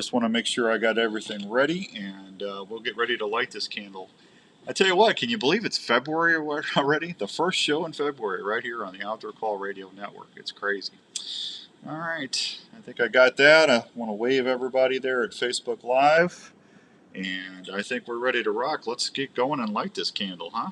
just want to make sure I got everything ready, and we'll get ready to light this candle. I tell you what, can you believe it's February already? The first show in February right here on the Outdoor Call Radio Network. It's crazy. All right, I think I got that. I want to wave everybody there at Facebook Live, and I think we're ready to rock. Let's get going and light this candle, huh?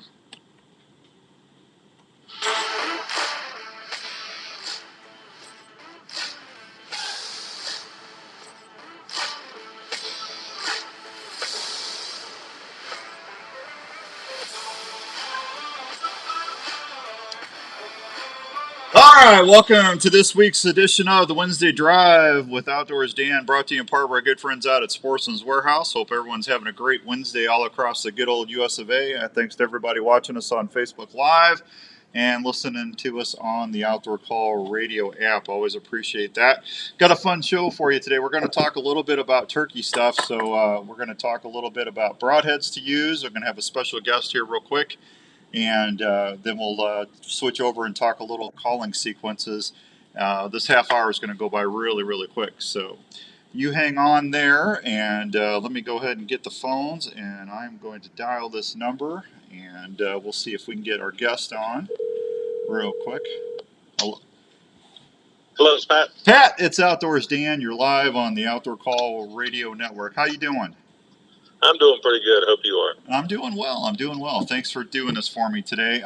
All right, welcome to this week's edition of the Wednesday Drive with Outdoors Dan, brought to you in part by our good friends out at Sportsman's Warehouse. Hope everyone's having a great Wednesday all across the good old US of A. Thanks to everybody watching us on Facebook Live and listening to us on the Outdoor Call Radio app. Always appreciate that. Got a fun show for you today. We're going to talk a little bit about turkey stuff. So we're going to talk a little bit about broadheads to use. We're going to have a special guest here real quick. And then we'll switch over and talk a little calling sequences. This half hour is going to go by really, really quick. So you hang on there, and let me go ahead and get the phones, and I'm going to dial this number, and we'll see if we can get our guest on real quick. Hello, it's Pat. Pat, it's Outdoors Dan. You're live on the Outdoor Call Radio Network. How you doing? I'm doing pretty good. Hope you are. I'm doing well. Thanks for doing this for me today.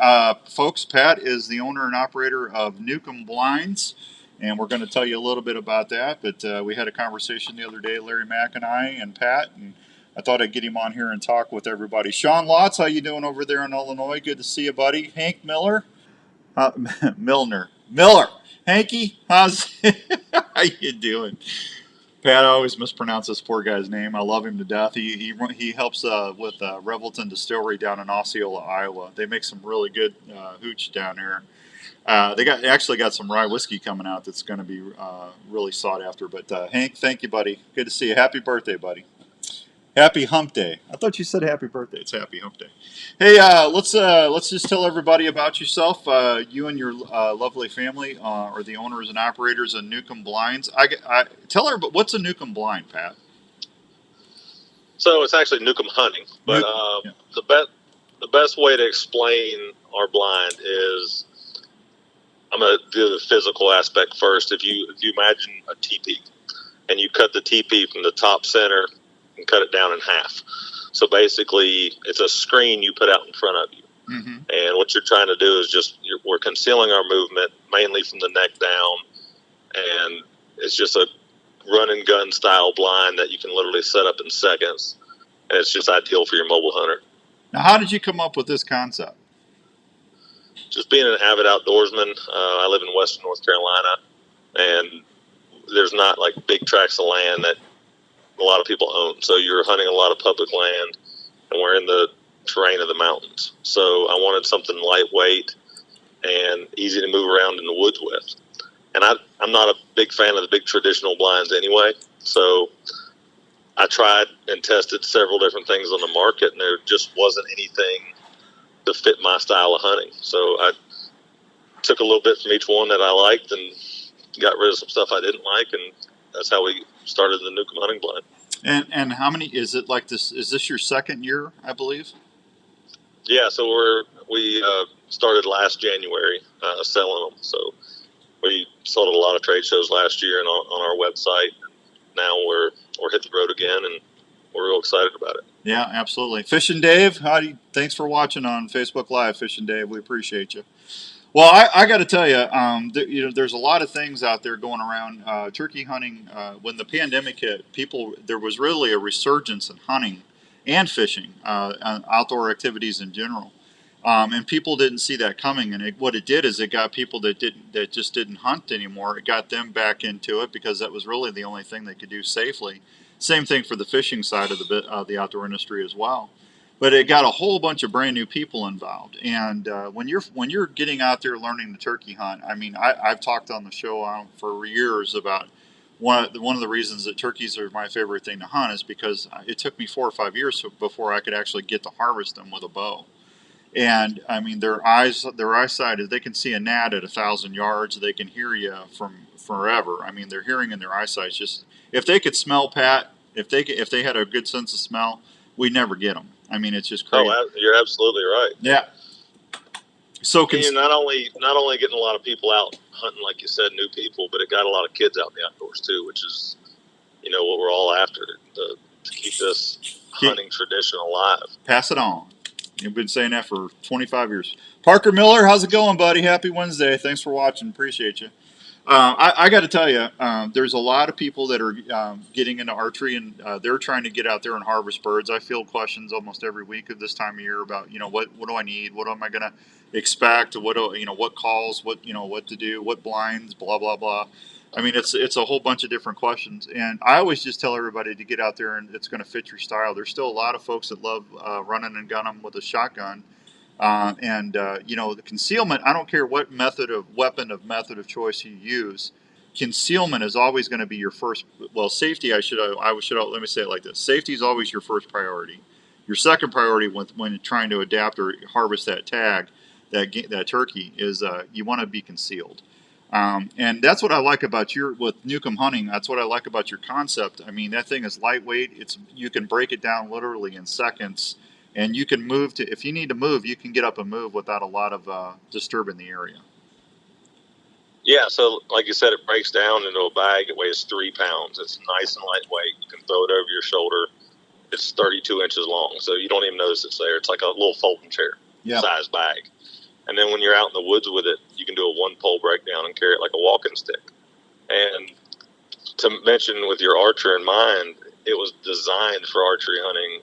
Folks, Pat is the owner and operator of Newcomb Blinds, and we're going to tell you a little bit about that. But we had a conversation the other day, Larry Mack and I and Pat, and I thought I'd get him on here and talk with everybody. Sean Lotz, how you doing over there in Illinois? Good to see you, buddy. Hank Miller? Miller. Hanky, how you doing? Pat, I always mispronounce this poor guy's name. I love him to death. He helps with Revelton Distillery down in Osceola, Iowa. They make some really good hooch down there. They actually got some rye whiskey coming out that's going to be really sought after. But Hank, thank you, buddy. Good to see you. Happy birthday, buddy. Happy Hump Day. I thought you said Happy Birthday. It's Happy Hump Day. Hey, let's just tell everybody about yourself. You and your lovely family are the owners and operators of Newcomb Blinds. Tell her, but what's a Newcomb Blind, Pat? So it's actually Newcomb Hunting, but Yeah. the best way to explain our blind is I'm going to do the physical aspect first. If you imagine a teepee and you cut the teepee from the top center and cut it down in half. So basically, it's a screen you put out in front of you. Mm-hmm. And what you're trying to do is we're concealing our movement mainly from the neck down. And it's just a run and gun style blind that you can literally set up in seconds. And it's just ideal for your mobile hunter. Now, how did you come up with this concept? Just being an avid outdoorsman, I live in Western North Carolina, and there's not like big tracts of land that a lot of people own. So you're hunting a lot of public land, and we're in the terrain of the mountains. So I wanted something lightweight and easy to move around in the woods with. And I'm not a big fan of the big traditional blinds anyway. So I tried and tested several different things on the market, and there just wasn't anything to fit my style of hunting. So I took a little bit from each one that I liked and got rid of some stuff I didn't like, and that's how we started the Newcomb Hunting Blind. And how many is it like this? Is this your second year, I believe? Yeah, so we started last January selling them. So we sold at a lot of trade shows last year and on our website. Now we're hit the road again, and we're real excited about it. Yeah, absolutely. Fishing Dave, thanks for watching on Facebook Live, Fishing Dave. We appreciate you. Well, I got to tell you, there's a lot of things out there going around. Turkey hunting, when the pandemic hit, there was really a resurgence in hunting and fishing, outdoor activities in general, and people didn't see that coming. And what it did is it got people that just didn't hunt anymore. It got them back into it because that was really the only thing they could do safely. Same thing for the fishing side of the outdoor industry as well. But it got a whole bunch of brand new people involved, and when you're getting out there learning the turkey hunt, I mean, I've talked on the show for years about one of the reasons that turkeys are my favorite thing to hunt is because it took me 4 or 5 years before I could actually get to harvest them with a bow. And I mean, their eyesight is they can see a gnat at 1,000 yards. They can hear you from forever. I mean, their hearing and their eyesight is just if they could smell Pat if they had a good sense of smell, we never get them. I mean, it's just crazy. Oh, you're absolutely right. Yeah. So And you're not only getting a lot of people out hunting, like you said, new people, but it got a lot of kids out in the outdoors too, which is, what we're all after, to keep this hunting tradition alive. Pass it on. You've been saying that for 25 years. Parker Miller, how's it going, buddy? Happy Wednesday. Thanks for watching. Appreciate you. I got to tell you, there's a lot of people that are getting into archery, and they're trying to get out there and harvest birds. I field questions almost every week of this time of year about, what do I need? What am I going to expect? What calls? What to do? What blinds? Blah blah blah. I mean, it's a whole bunch of different questions, and I always just tell everybody to get out there and it's going to fit your style. There's still a lot of folks that love running and gunning with a shotgun. The concealment, I don't care what method of choice you use, concealment is always going to be your first. Well, safety, let me say it like this: safety is always your first priority. Your second priority when you're trying to adapt or harvest that tag, that turkey, is you want to be concealed. And that's what I like about with Newcomb Hunting. That's what I like about your concept. I mean, that thing is lightweight. You can break it down literally in seconds. And you can if you need to move, you can get up and move without a lot of disturbing the area. Yeah, so like you said, it breaks down into a bag. It weighs 3 pounds. It's nice and lightweight. You can throw it over your shoulder. It's 32 inches long, so you don't even notice it's there. It's like a little folding chair size bag. And then when you're out in the woods with it, you can do a one-pole breakdown and carry it like a walking stick. And to mention with your archer in mind, it was designed for archery hunting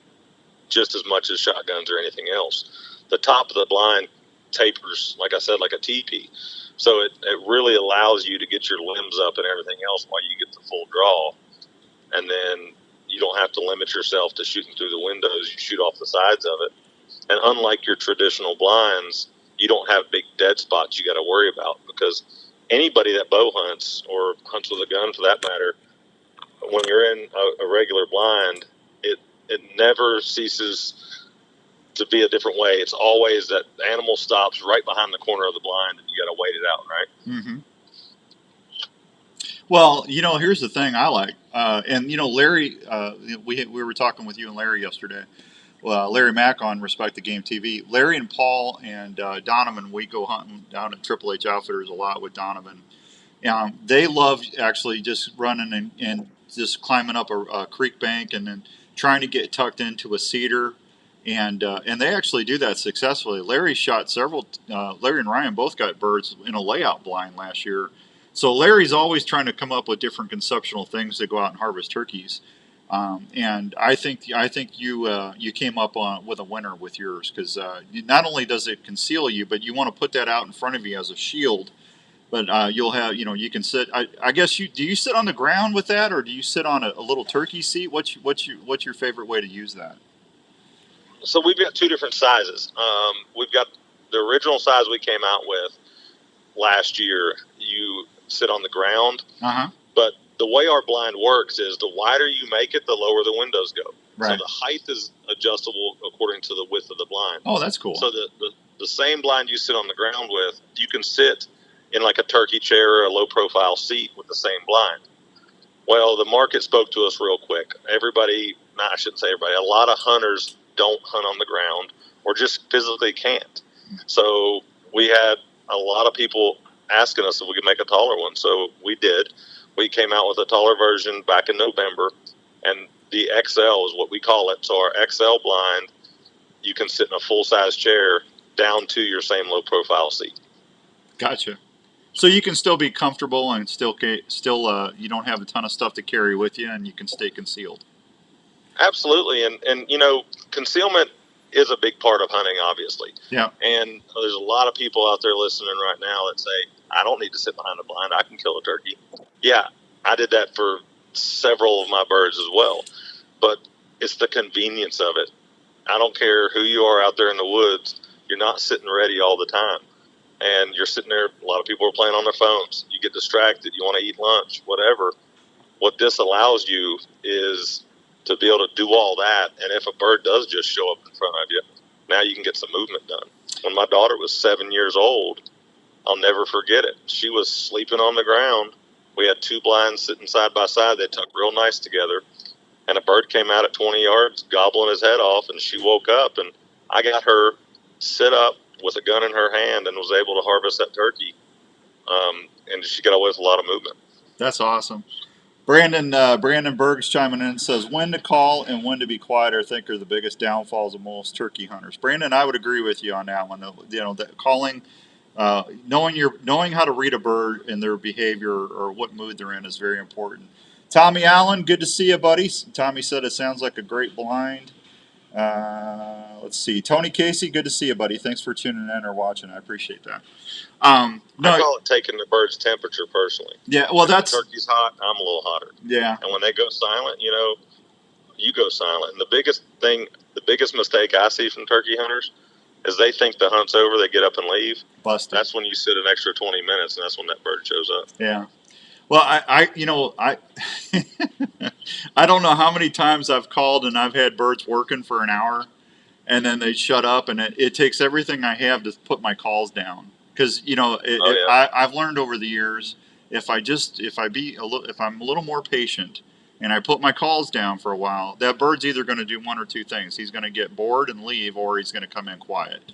just as much as shotguns or anything else. The top of the blind tapers, like I said, like a teepee. So it really allows you to get your limbs up and everything else while you get the full draw. And then you don't have to limit yourself to shooting through the windows. You shoot off the sides of it. And unlike your traditional blinds, you don't have big dead spots you got to worry about, because anybody that bow hunts or hunts with a gun for that matter, when you're in a regular blind, it never ceases to be a different way. It's always that the animal stops right behind the corner of the blind, and you got to wait it out, right? Mm-hmm. Well, here's the thing I like, and Larry, we were talking with you and Larry yesterday. Larry Mack on Respect the Game TV. Larry and Paul and Donovan, we go hunting down at Triple H Outfitters a lot with Donovan. They love actually just running and just climbing up a creek bank and then trying to get tucked into a cedar, and they actually do that successfully. Larry shot several. Larry and Ryan both got birds in a layout blind last year. So Larry's always trying to come up with different conceptual things to go out and harvest turkeys. And I think you came up with a winner with yours, because not only does it conceal you, but you want to put that out in front of you as a shield. But you'll have, you can sit. I guess do you sit on the ground with that, or do you sit on a little turkey seat? What's your favorite way to use that? So we've got two different sizes. We've got the original size we came out with last year. You sit on the ground, but the way our blind works is the wider you make it, the lower the windows go. Right. So the height is adjustable according to the width of the blind. Oh, that's cool. So the same blind you sit on the ground with, you can sit in like a turkey chair or a low-profile seat with the same blind. Well, the market spoke to us real quick. I shouldn't say everybody, a lot of hunters don't hunt on the ground or just physically can't. So we had a lot of people asking us if we could make a taller one. So we did. We came out with a taller version back in November, and the XL is what we call it. So our XL blind, you can sit in a full-size chair down to your same low-profile seat. Gotcha. So you can still be comfortable and still you don't have a ton of stuff to carry with you, and you can stay concealed. Absolutely, and concealment is a big part of hunting, obviously. Yeah. And there's a lot of people out there listening right now that say, I don't need to sit behind a blind, I can kill a turkey. Yeah, I did that for several of my birds as well. But it's the convenience of it. I don't care who you are out there in the woods, you're not sitting ready all the time. And you're sitting there, a lot of people are playing on their phones. You get distracted, you want to eat lunch, whatever. What this allows you is to be able to do all that, and if a bird does just show up in front of you, now you can get some movement done. When my daughter was 7 years old, I'll never forget it. She was sleeping on the ground. We had two blinds sitting side by side. They tucked real nice together. and a bird came out at 20 yards, gobbling his head off, and she woke up, and I got her sit up with a gun in her hand and was able to harvest that turkey. And she got away with a lot of movement. That's awesome. Brandon Berg's chiming in and says, when to call and when to be quiet, I think, are the biggest downfalls of most turkey hunters. Brandon, I would agree with you on that one. That calling, knowing how to read a bird and their behavior or what mood they're in is very important. Tommy Allen, good to see you, buddy. Tommy said it sounds like a great blind. Let's see. Tony Casey, good to see you, buddy. Thanks for tuning in or watching. I appreciate that. I call it taking the bird's temperature personally. Yeah, well, if the turkey's hot, I'm a little hotter. Yeah. And when they go silent, you go silent. And the biggest mistake I see from turkey hunters is they think the hunt's over, they get up and leave. Busted. That's when you sit an extra 20 minutes, and that's when that bird shows up. Yeah. Well, I I don't know how many times I've called and I've had birds working for an hour, and then they shut up, and it takes everything I have to put my calls down. Because I've learned over the years, if I'm a little more patient, and I put my calls down for a while, that bird's either going to do one or two things. He's going to get bored and leave, or he's going to come in quiet.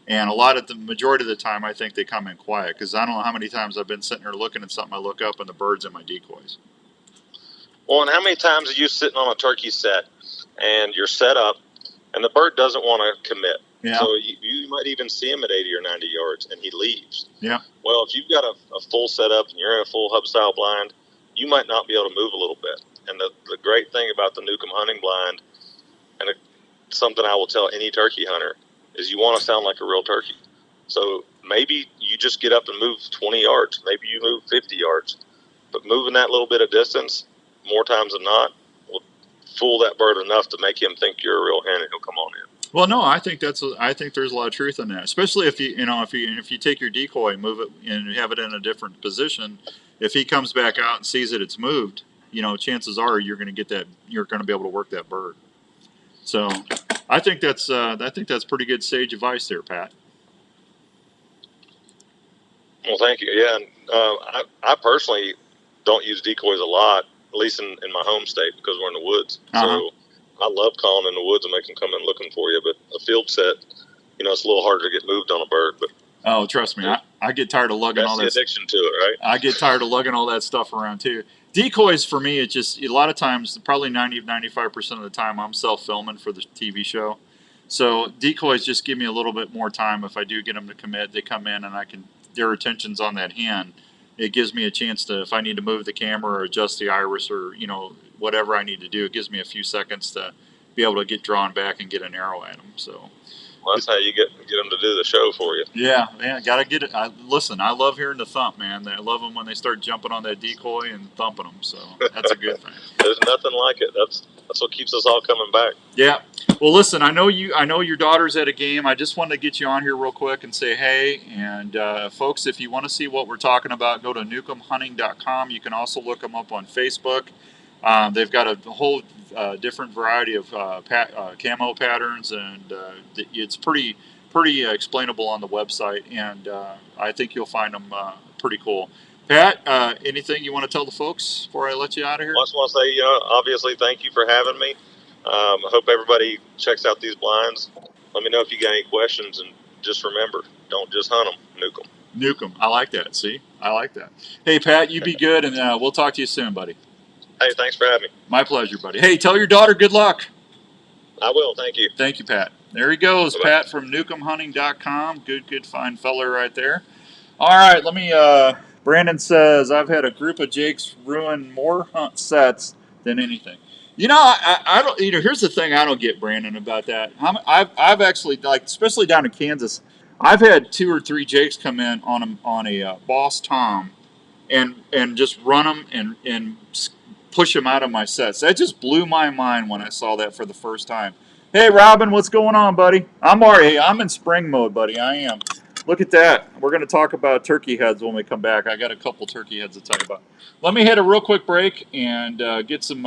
And the majority of the time, I think they come in quiet, because I don't know how many times I've been sitting there looking at something, I look up and the bird's in my decoys. Well, and how many times are you sitting on a turkey set and you're set up and the bird doesn't want to commit? Yeah. So you might even see him at 80 or 90 yards and he leaves. Yeah. Well, if you've got a full setup and you're in a full hub style blind, you might not be able to move a little bit. And the great thing about the Newcomb hunting blind, and something I will tell any turkey hunter, is you want to sound like a real turkey. So maybe you just get up and move 20 yards. Maybe you move 50 yards. But moving that little bit of distance, more times than not, will fool that bird enough to make him think you're a real hen and he'll come on in. Well, no, I think there's a lot of truth in that, especially if you take your decoy, move it, and have it in a different position. If he comes back out and sees that it's moved, chances are you're going to be able to work that bird. So, I think that's pretty good sage advice there, Pat. Well, thank you. Yeah, and I personally don't use decoys a lot, at least in my home state, because we're in the woods. Uh-huh. So I love calling in the woods and making them come in looking for you. But a field set, it's a little harder to get moved on a bird. But oh, trust me, I get tired of lugging all that. That's the addiction to it, right? I get tired of lugging all that stuff around too. Decoys for me, it's just a lot of times, probably 90-95% of the time, I'm self-filming for the TV show. So decoys just give me a little bit more time. If I do get them to commit, they come in and their attention's on that hen. It gives me a chance to, if I need to move the camera or adjust the iris or whatever I need to do, it gives me a few seconds to be able to get drawn back and get an arrow at them. So. Well, that's how you get them to do the show for you. Yeah, man, gotta get it. Listen, I love hearing the thump, man. I love them when they start jumping on that decoy and thumping them. So that's a good thing. There's nothing like it. That's what keeps us all coming back. Yeah. Well, listen, I know your daughter's at a game. I just wanted to get you on here real quick and say hey. And folks, if you want to see what we're talking about, go to newcombhunting.com. You can also look them up on Facebook. They've got a whole different variety of camo patterns, and it's pretty explainable on the website, and I think you'll find them pretty cool. Pat, anything you want to tell the folks before I let you out of here? I just want to say, obviously, thank you for having me. I hope everybody checks out these blinds. Let me know if you got any questions, and just remember, don't just hunt them, nuke them. Nuke them. I like that. See? I like that. Hey, Pat, you be good, and we'll talk to you soon, buddy. Hey, thanks for having me. My pleasure, buddy. Hey, tell your daughter good luck. I will. Thank you. Thank you, Pat. There he goes, Bye-bye. Pat from newcombhunting.com. Good, fine fella right there. All right, let me, Brandon says, I've had a group of jakes ruin more hunt sets than anything. I don't, here's the thing I don't get, Brandon, about that. I've actually, especially down in Kansas, I've had 2 or 3 jakes come in on a Boss Tom and just run them and push them out of my sets. That just blew my mind when I saw that for the first time. Hey, Robin, what's going on, buddy? I'm in spring mode, buddy. I am. Look at that. We're going to talk about turkey heads when we come back. I got a couple turkey heads to talk about. Let me hit a real quick break and get some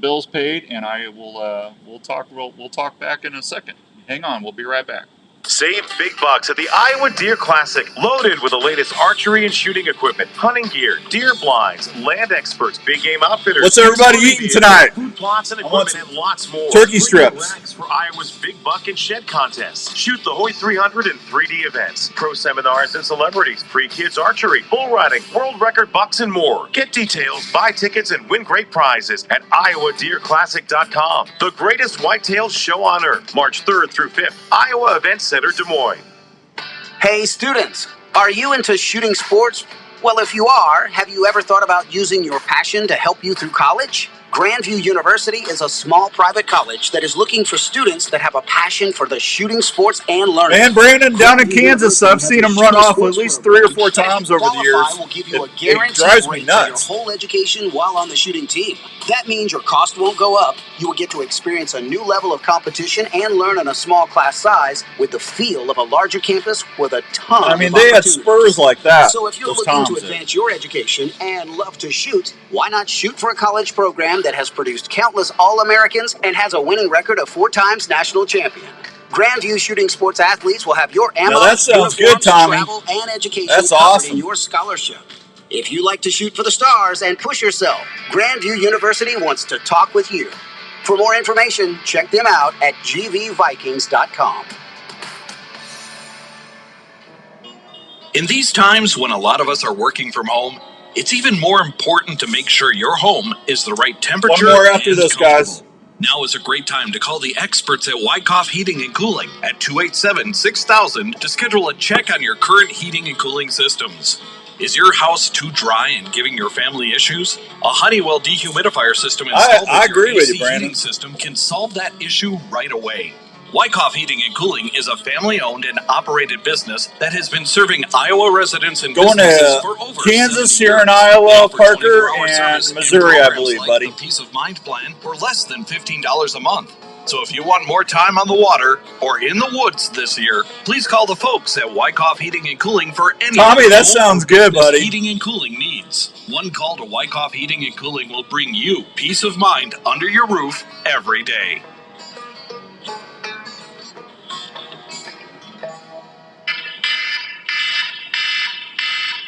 bills paid, and we'll talk back in a second. Hang on, we'll be right back. Save big bucks at the Iowa Deer Classic, loaded with the latest archery and shooting equipment, hunting gear, deer blinds, land experts, big game outfitters. What's everybody eating tonight? Food plots and equipment, and lots more. Turkey Bring strips. racks for Iowa's big buck and shed contests. Shoot the Hoyt 300 and 3D events, pro seminars and celebrities, pre-kids archery, bull riding, world record bucks, and more. Get details, buy tickets, and win great prizes at iowadeerclassic.com. The greatest whitetail show on earth, March 3rd through 5th, Iowa Event Center, Des Moines. Hey students, are you into shooting sports? Well, if you are, have you ever thought about using your passion to help you through college? Grandview University is a small private college that is looking for students that have a passion for the shooting sports and learning. And Brandon, down in Kansas, I've seen him run off at least 3 or 4 times over the years. Will give you a It drives me guaranteed nuts. for your whole education while on the shooting team. That means your cost won't go up. You will get to experience a new level of competition and learn in a small class size with the feel of a larger campus with a ton of they had opportunities. spurs like that. So if you're those looking to Toms did. advance your education and love to shoot, why not shoot for a college program that has produced countless All-Americans and has a winning record of 4 times national champion? Grandview Shooting Sports athletes will have your ammo, Now that sounds good, uniforms, Tommy. travel, and education That's covered awesome. in your scholarship. If you like to shoot for the stars and push yourself, Grandview University wants to talk with you. For more information, check them out at gvvikings.com. In these times when a lot of us are working from home, it's even more important to make sure your home is the right temperature. One more after and this, guys. Now is a great time to call the experts at Wyckoff Heating and Cooling at 287-6000 to schedule a check on your current heating and cooling systems. Is your house too dry and giving your family issues? A Honeywell dehumidifier system installed I with agree your with AC you, Brandon. heating system can solve that issue right away. Wyckoff Heating and Cooling is a family-owned and operated business that has been serving Iowa residents and Going businesses to for over Kansas 70 here years. in Iowa, They offer Parker, 24-hour and service Missouri, I programs believe, like buddy. the Peace of Mind Plan for less than $15 a month. So if you want more time on the water or in the woods this year, please call the folks at Wyckoff Heating and Cooling for any Tommy, that home sounds or good, business buddy. heating and cooling needs. One call to Wyckoff Heating and Cooling will bring you peace of mind under your roof every day.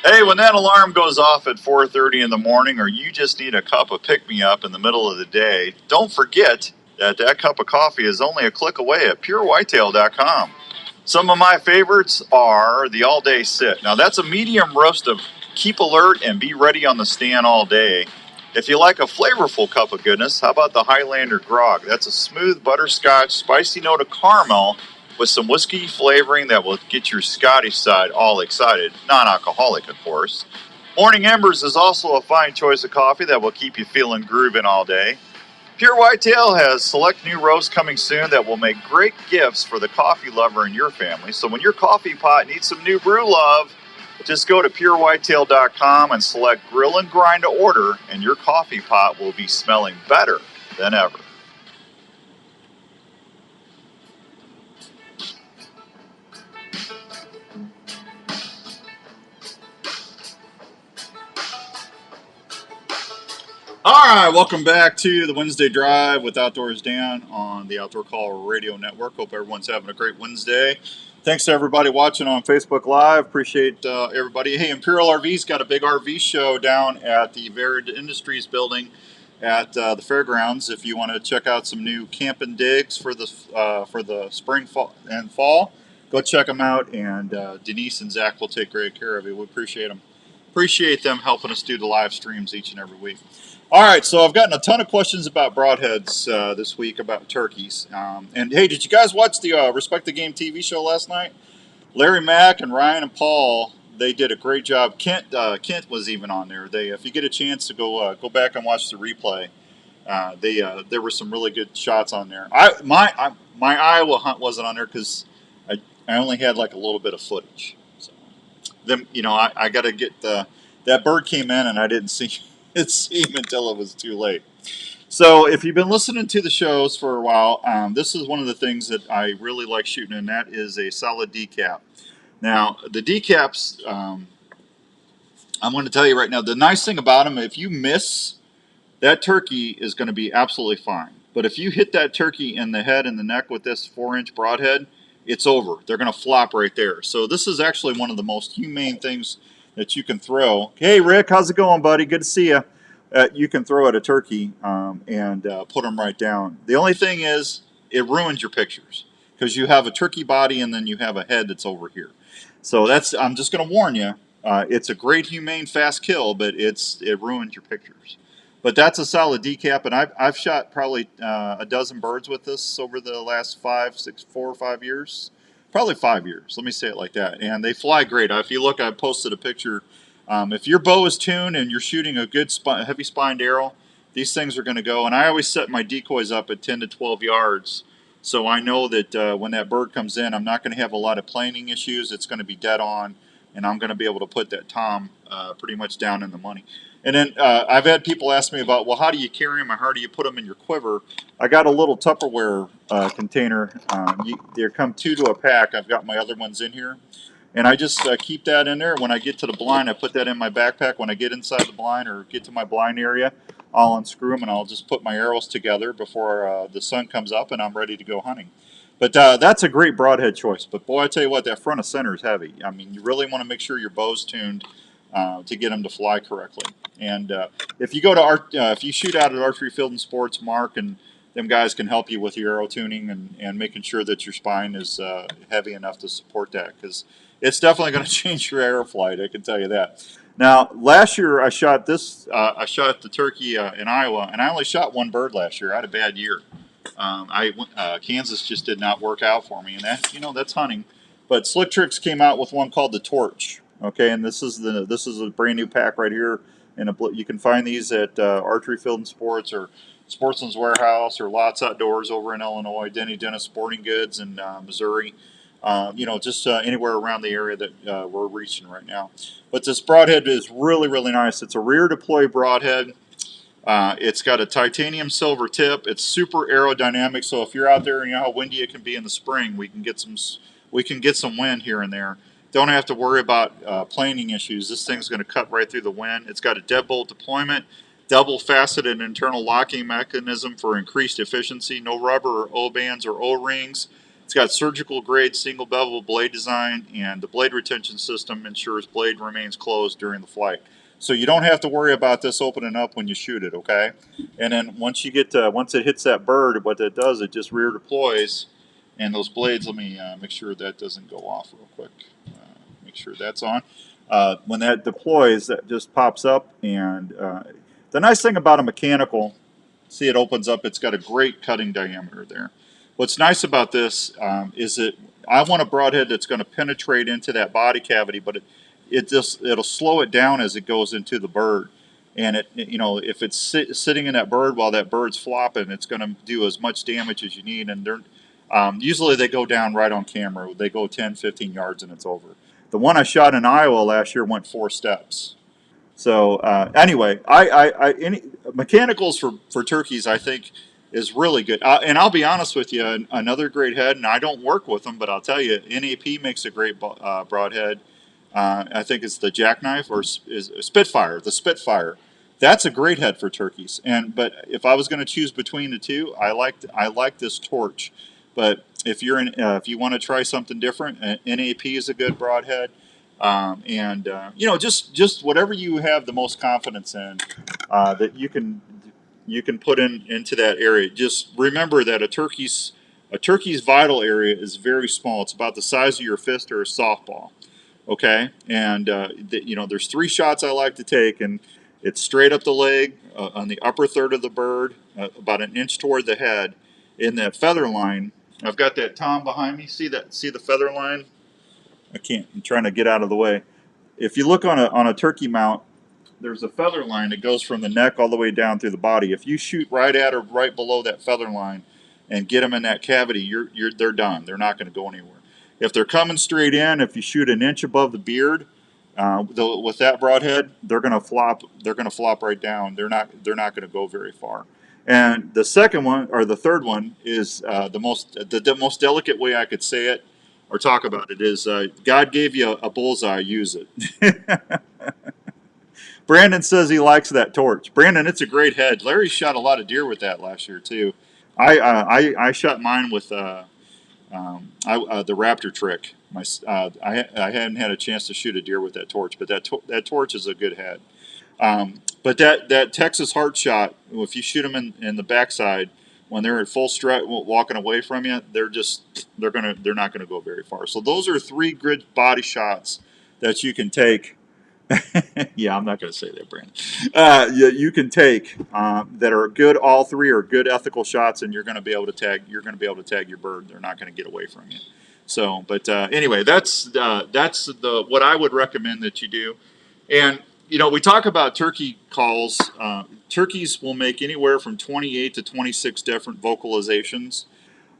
Hey, when that alarm goes off at 4:30 in the morning, or you just need a cup of pick-me-up in the middle of the day, don't forget that that cup of coffee is only a click away at purewhitetail.com. Some of my favorites are the all-day sit. Now, that's a medium roast of keep alert and be ready on the stand all day. If you like a flavorful cup of goodness, how about the Highlander Grog? That's a smooth butterscotch, spicy note of caramel with some whiskey flavoring that will get your Scottish side all excited. Non-alcoholic, of course. Morning Embers is also a fine choice of coffee that will keep you feeling grooving all day. Pure Whitetail has select new roasts coming soon that will make great gifts for the coffee lover in your family. So when your coffee pot needs some new brew love, just go to purewhitetail.com and select Grill and Grind to order, and your coffee pot will be smelling better than ever. All right, welcome back to the Wednesday Drive with Outdoors Dan on the Outdoor Call Radio Network. Hope everyone's having a great Wednesday. Thanks to everybody watching on Facebook Live. Appreciate everybody. Hey, Imperial RV's got a big RV show down at the Varied Industries building at the fairgrounds. If you want to check out some new camp and digs for the spring and fall, go check them out. And Denise and Zach will take great care of you. We appreciate them. Appreciate them helping us do the live streams each and every week. All right, so I've gotten a ton of questions about broadheads this week about turkeys. And hey, did you guys watch the Respect the Game TV show last night? Larry Mack and Ryan and Paul, they did a great job. Kent was even on there. If you get a chance to go back and watch the replay, there were some really good shots on there. My Iowa hunt wasn't on there because I only had like a little bit of footage. So then I got to get that bird came in and I didn't see him until it was too late. So if you've been listening to the shows for a while, this is one of the things that I really like shooting, and that is a solid decap. Now, the decaps, I'm going to tell you right now, the nice thing about them, if you miss, that turkey is going to be absolutely fine. But if you hit that turkey in the head and the neck with this 4-inch broadhead, it's over. They're going to flop right there. So this is actually one of the most humane things that you can throw. Hey, Rick, how's it going, buddy? Good to see you. You can throw at a turkey and put them right down. The only thing is, it ruins your pictures because you have a turkey body and then you have a head that's over here. So I'm just going to warn you. It's a great, humane, fast kill, but it ruins your pictures. But that's a solid decap, and I've shot probably a dozen birds with this over the last 4 or 5 years, probably 5 years. Let me say it like that, and they fly great. If you look, I posted a picture. If your bow is tuned and you're shooting a good heavy spined arrow, these things are going to go. And I always set my decoys up at 10 to 12 yards, so I know that when that bird comes in, I'm not going to have a lot of planing issues. It's going to be dead on, and I'm going to be able to put that tom pretty much down in the money. And then I've had people ask me about, well, how do you carry them or how do you put them in your quiver? I got a little Tupperware container. There come 2 to a pack. I've got my other ones in here. And I just keep that in there. When I get to the blind, I put that in my backpack. When I get inside the blind or get to my blind area, I'll unscrew them and I'll just put my arrows together before the sun comes up and I'm ready to go hunting. But that's a great broadhead choice. But boy, I tell you what, that front of center is heavy. I mean, you really want to make sure your bow's tuned to get them to fly correctly. And if you go to if you shoot out at Archery Field and Sports, Mark and them guys can help you with your arrow tuning and making sure that your spine is heavy enough to support that, because it's definitely going to change your arrow flight. I can tell you that. Now, last year I shot this. I shot the turkey in Iowa, and I only shot one bird last year. I had a bad year. Kansas just did not work out for me, and that's hunting. But Slick Tricks came out with one called the Torch. Okay, and this is a brand new pack right here. And you can find these at Archery Field and Sports or Sportsman's Warehouse or Lots Outdoors over in Illinois, Denny Dennis Sporting Goods in Missouri. Just anywhere around the area that we're reaching right now. But this broadhead is really, really nice. It's a rear deploy broadhead. It's got a titanium silver tip. It's super aerodynamic. So if you're out there, you know how windy it can be in the spring, we can get some wind here and there. Don't have to worry about planing issues. This thing's going to cut right through the wind. It's got a deadbolt deployment, double faceted internal locking mechanism for increased efficiency. No rubber or O-bands or O-rings. It's got surgical grade single bevel blade design, and the blade retention system ensures blade remains closed during the flight. So you don't have to worry about this opening up when you shoot it, okay? And then once it hits that bird, what that does, it just rear deploys, and those blades, let me make sure that doesn't go off real quick. Make sure that's on. When that deploys, that just pops up, and the nice thing about a mechanical, see it opens up, it's got a great cutting diameter there. What's nice about this is that I want a broadhead that's going to penetrate into that body cavity, but it'll slow it down as it goes into the bird. And if it's sitting in that bird while that bird's flopping, it's going to do as much damage as you need. And usually they go down right on camera. They go 10, 15 yards and it's over. The one I shot in Iowa last year went 4 steps. So anyway, mechanicals for turkeys, I think, is really good. And I'll be honest with you, another great head, and I don't work with them, but I'll tell you, NAP makes a great broadhead. I think it's the Jackknife or is Spitfire. The Spitfire, that's a great head for turkeys. But if I was going to choose between the two, I like this Torch. But if if you want to try something different, NAP is a good broadhead. Just whatever you have the most confidence in that you can put into that area. Just remember that a turkey's vital area is very small. It's about the size of your fist or a softball. Okay, and there's 3 shots I like to take, and it's straight up the leg on the upper third of the bird, about an inch toward the head, in that feather line. I've got that tom behind me. See the feather line? I'm trying to get out of the way. If you look on a turkey mount, there's a feather line that goes from the neck all the way down through the body. If you shoot right at or right below that feather line and get them in that cavity, they're done. They're not going to go anywhere. If they're coming straight in, if you shoot an inch above the beard, with that broadhead, they're going to flop. They're going to flop right down. They're not going to go very far. And the second one, or the third one, is the most delicate way I could say it or talk about it is God gave you a bullseye, use it. Brandon says he likes that Torch. Brandon, it's a great head. Larry shot a lot of deer with that last year too. I shot mine with the raptor trick. I hadn't had a chance to shoot a deer with that torch, but that torch is a good head. But that Texas heart shot, if you shoot them in the backside when they're at full strut walking away from you, they're not gonna go very far. So those are 3 good body shots that you can take. Yeah, I'm not going to say that, Brandon. You can take that are good. All 3 are good ethical shots, and you're going to be able to tag. You're going to be able to tag your bird. They're not going to get away from you. So, but anyway, that's the what I would recommend that you do. And we talk about turkey calls. Turkeys will make anywhere from 28 to 26 different vocalizations.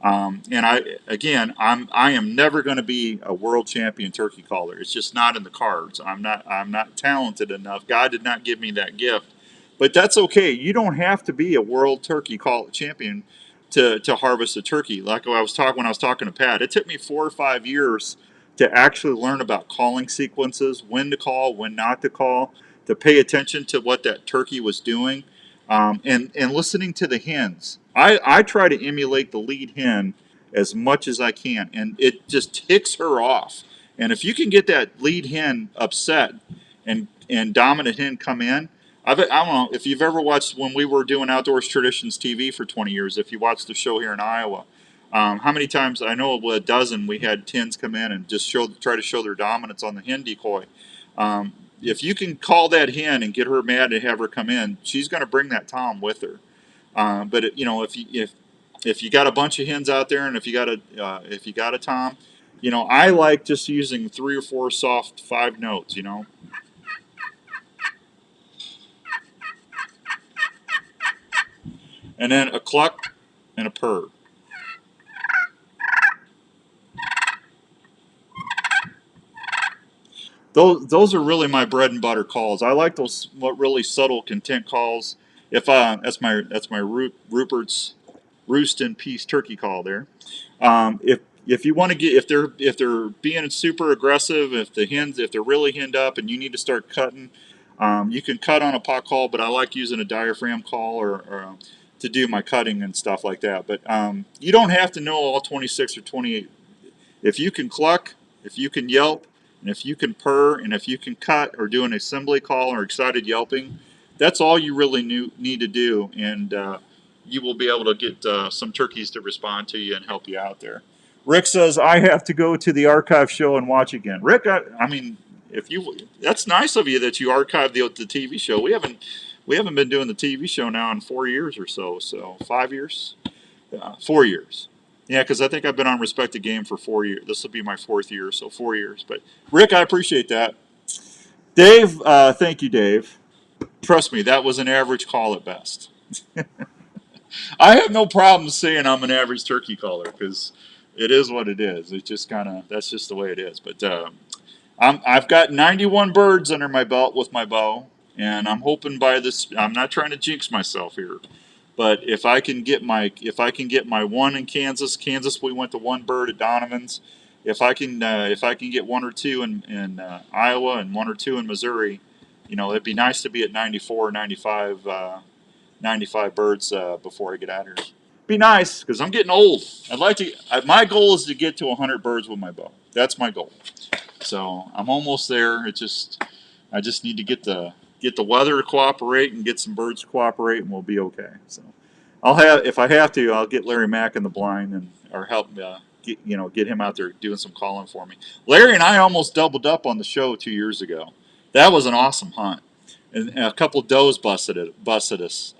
And I am never going to be a world champion turkey caller. It's just not in the cards. I'm not talented enough. God did not give me that gift, but that's okay. You don't have to be a world turkey call champion to harvest a turkey. Like when I was talking to Pat, it took me 4 or 5 years to actually learn about calling sequences, when to call, when not to call, to pay attention to what that turkey was doing, and listening to the hens. I try to emulate the lead hen as much as I can, and it just ticks her off. And if you can get that lead hen upset and dominant hen come in, I don't know if you've ever watched when we were doing Outdoors Traditions TV for 20 years. If you watched the show here in Iowa, how many times, I know a dozen, we had hens come in and just try to show their dominance on the hen decoy. If you can call that hen and get her mad and have her come in, she's going to bring that tom with her. But if you got a bunch of hens out there, and if you got a tom, I like just using 3 or 4 soft 5 notes. And then a cluck and a purr. Those are really my bread and butter calls. I like those really subtle content calls. If that's my Rupert's roost in peace turkey call there. If you want to get if they're being super aggressive, if they're really henned up and you need to start cutting, you can cut on a pot call, but I like using a diaphragm call or to do my cutting and stuff like that. But you don't have to know all 26 or 28. If you can cluck, if you can yelp, and if you can purr, and if you can cut or do an assembly call or excited yelping, that's all you really need to do, and you will be able to get some turkeys to respond to you and help you out there. Rick says, I have to go to the archive show and watch again. Rick, I mean, that's nice of you that you archived the TV show. We haven't been doing the TV show now in 4 years or so. 5 years, 4 years. Yeah, because I think I've been on Respect the Game for 4 years. This will be my 4th year, so 4 years. But Rick, I appreciate that. Dave, thank you, Dave. Trust me, that was an average call at best. I have no problem saying I'm an average turkey caller because it is what it is. It's just that's just the way it is. But I've got 91 birds under my belt with my bow, and I'm hoping by this. I'm not trying to jinx myself here, but if I can get my one in Kansas, we went to 1 bird at Donovan's. If I can get 1 or 2 in Iowa and 1 or 2 in Missouri, it'd be nice to be at 94 or 95. 95 birds before I get out of here. Be nice because I'm getting old. My goal is to get to 100 birds with my bow. That's my goal. So I'm almost there. I just need to get the weather to cooperate and get some birds to cooperate, and we'll be okay. So if I have to, I'll get Larry Mack in the blind or help get him out there doing some calling for me. Larry and I almost doubled up on the show 2 years ago. That was an awesome hunt. And a couple of does busted us.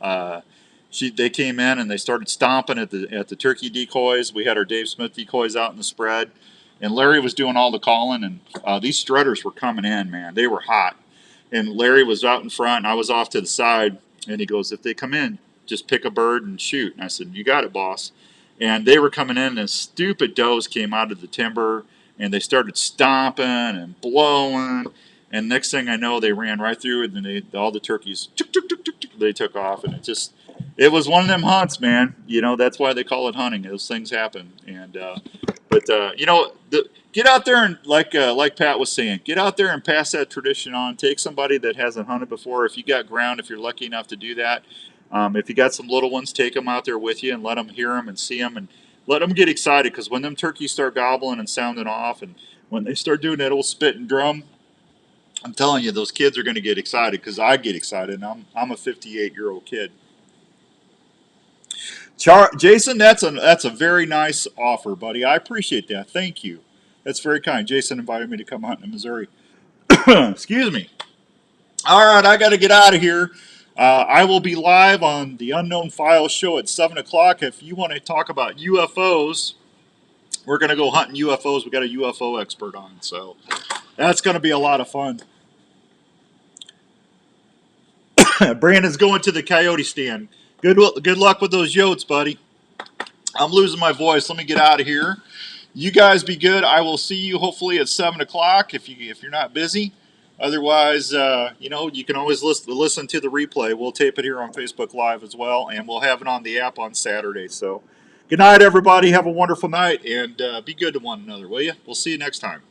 They came in and they started stomping at the turkey decoys. We had our Dave Smith decoys out in the spread, and Larry was doing all the calling. And these strutters were coming in, man. They were hot. And Larry was out in front, and I was off to the side. And he goes, "If they come in, just pick a bird and shoot." And I said, "You got it, boss." And they were coming in, and stupid does came out of the timber, and they started stomping and blowing. And next thing I know, they ran right through it, and all the turkeys, they took off. And it was one of them hunts, man. That's why they call it hunting. Those things happen. And get out there and like Pat was saying, get out there and pass that tradition on. Take somebody that hasn't hunted before. If you got ground, if you're lucky enough to do that, if you got some little ones, take them out there with you and let them hear them and see them. And Let them get excited, because when them turkeys start gobbling and sounding off, and when they start doing that old spit and drum, I'm telling you, those kids are going to get excited, because I get excited, and I'm a 58-year-old kid. Jason, that's a very nice offer, buddy. I appreciate that. Thank you. That's very kind. Jason invited me to come hunt in Missouri. Excuse me. All right, I got to get out of here. I will be live on the Unknown Files show at 7 o'clock. If you want to talk about UFOs, we're going to go hunting UFOs. We got a UFO expert on, so that's going to be a lot of fun. Brandon's going to the coyote stand. Good luck with those yotes, buddy. I'm losing my voice. Let me get out of here. You guys be good. I will see you hopefully at 7 o'clock if you're not busy. Otherwise, you can always listen to the replay. We'll tape it here on Facebook Live as well, and we'll have it on the app on Saturday. So good night, everybody. Have a wonderful night, and be good to one another, will you? We'll see you next time.